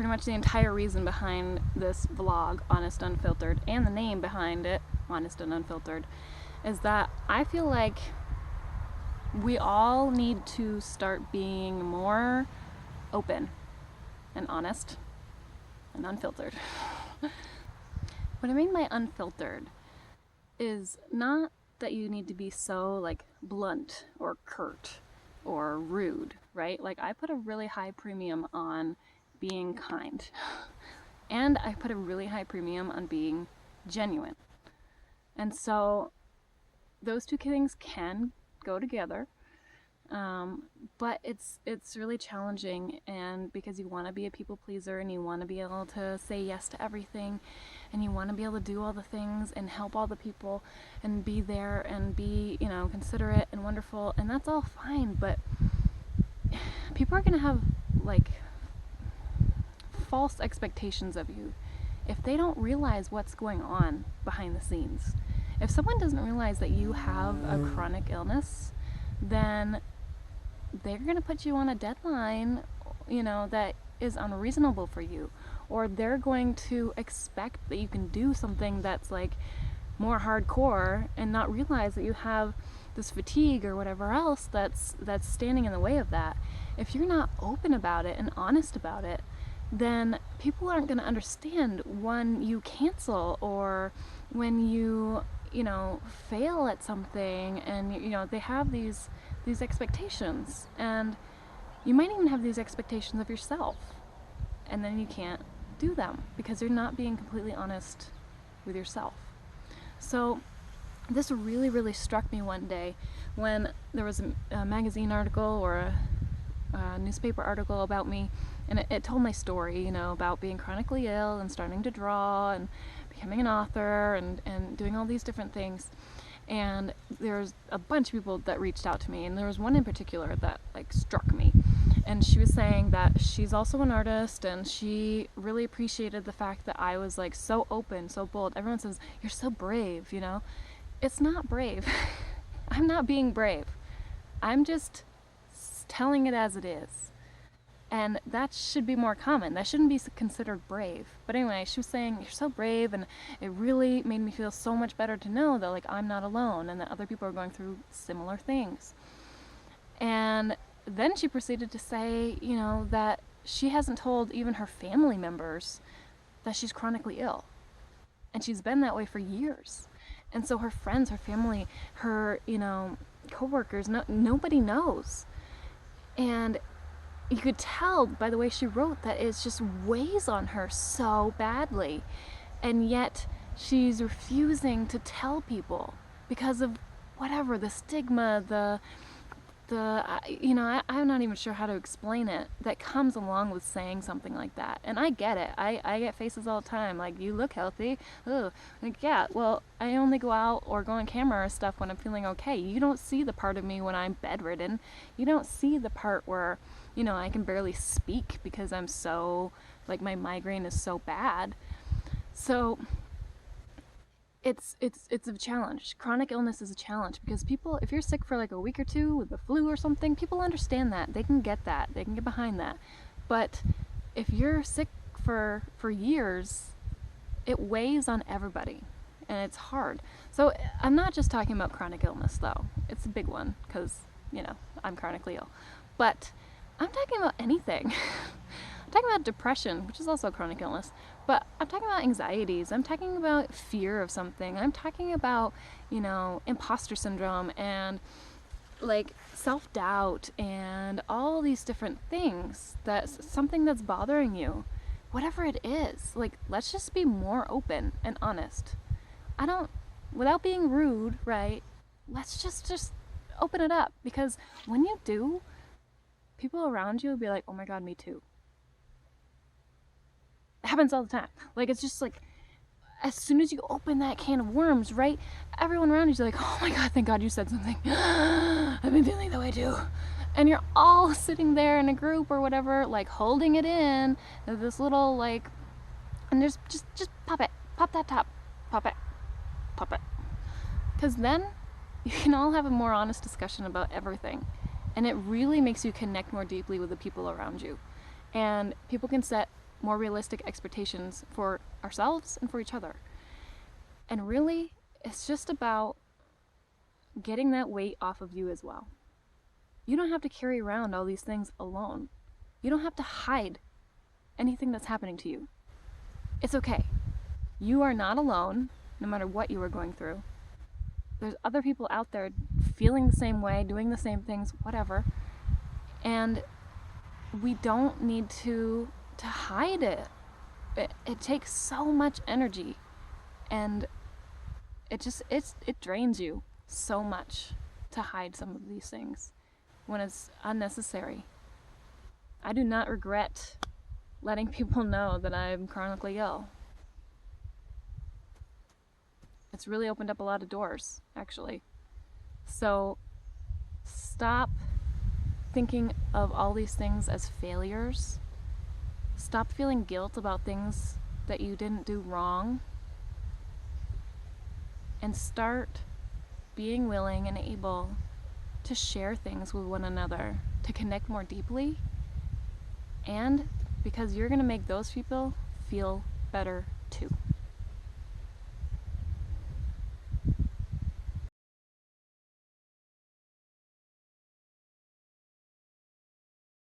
pretty much the entire reason behind this vlog, Honest Unfiltered, and the name behind it, Honest and Unfiltered, is that I feel like we all need to start being more open and honest and unfiltered. What I mean by unfiltered is not that you need to be so like blunt or curt or rude, right? Like I put a really high premium on being kind and I put a really high premium on being genuine. And so those two things can go together. But it's really challenging, and because you want to be a people pleaser and you want to be able to say yes to everything and you want to be able to do all the things and help all the people and be there and be, considerate and wonderful, and that's all fine, but people are going to have like false expectations of you if they don't realize what's going on behind the scenes. If someone doesn't realize that you have a chronic illness, then they're going to put you on a deadline, that is unreasonable for you. Or they're going to expect that you can do something that's like more hardcore and not realize that you have this fatigue or whatever else that's standing in the way of that. If you're not open about it and honest about it, then people aren't going to understand when you cancel or when you fail at something, and they have these expectations, and you might even have these expectations of yourself, and then you can't do them because you're not being completely honest with yourself. So this really, really struck me one day when there was a magazine article or a newspaper article about me, and it told my story, about being chronically ill and starting to draw and becoming an author and doing all these different things. And there's a bunch of people that reached out to me, and there was one in particular that like struck me, and she was saying that she's also an artist and she really appreciated the fact that I was like so open, so bold. Everyone says you're so brave, it's not brave. I'm not being brave. I'm just telling it as it is. And that should be more common. That shouldn't be considered brave. But anyway, she was saying, you're so brave, and it really made me feel so much better to know that like I'm not alone and that other people are going through similar things. And then she proceeded to say, that she hasn't told even her family members that she's chronically ill. And she's been that way for years. And so her friends, her family, her, coworkers, nobody knows. And you could tell by the way she wrote that it just weighs on her so badly, and yet she's refusing to tell people because of whatever, the stigma, I'm not even sure how to explain it, that comes along with saying something like that. And I get it. I get faces all the time like, you look healthy. Ugh. Like, yeah, well, I only go out or go on camera or stuff when I'm feeling okay. You don't see the part of me when I'm bedridden. You don't see the part where I can barely speak because I'm so, like, my migraine is so bad. So it's a challenge. Chronic illness is a challenge because people, if you're sick for like a week or two with the flu or something, people understand that. They can get that. They can get behind that. But if you're sick for years, it weighs on everybody and it's hard. So I'm not just talking about chronic illness though. It's a big one because, I'm chronically ill. But I'm talking about anything. I'm talking about depression, which is also a chronic illness, but I'm talking about anxieties. I'm talking about fear of something. I'm talking about, imposter syndrome and like self-doubt and all these different things. That's something that's bothering you. Whatever it is, like, let's just be more open and honest. Without being rude, right? Let's just open it up, because when you do, people around you will be like, oh my God, me too. It happens all the time. Like, it's just like, as soon as you open that can of worms, right? Everyone around you's like, oh my God, thank God you said something. I've been feeling that way too. And you're all sitting there in a group or whatever, like holding it in, this little like, and there's just pop it, pop that top, pop it. Because then you can all have a more honest discussion about everything. And it really makes you connect more deeply with the people around you. And people can set more realistic expectations for ourselves and for each other. And really, it's just about getting that weight off of you as well. You don't have to carry around all these things alone. You don't have to hide anything that's happening to you. It's okay. You are not alone, no matter what you are going through. There's other people out there feeling the same way, doing the same things, whatever. And we don't need to hide it. It takes so much energy, and it drains you so much to hide some of these things when it's unnecessary. I do not regret letting people know that I'm chronically ill. It's really opened up a lot of doors, actually. So stop thinking of all these things as failures. Stop feeling guilt about things that you didn't do wrong. And start being willing and able to share things with one another, to connect more deeply, and because you're going to make those people feel better too.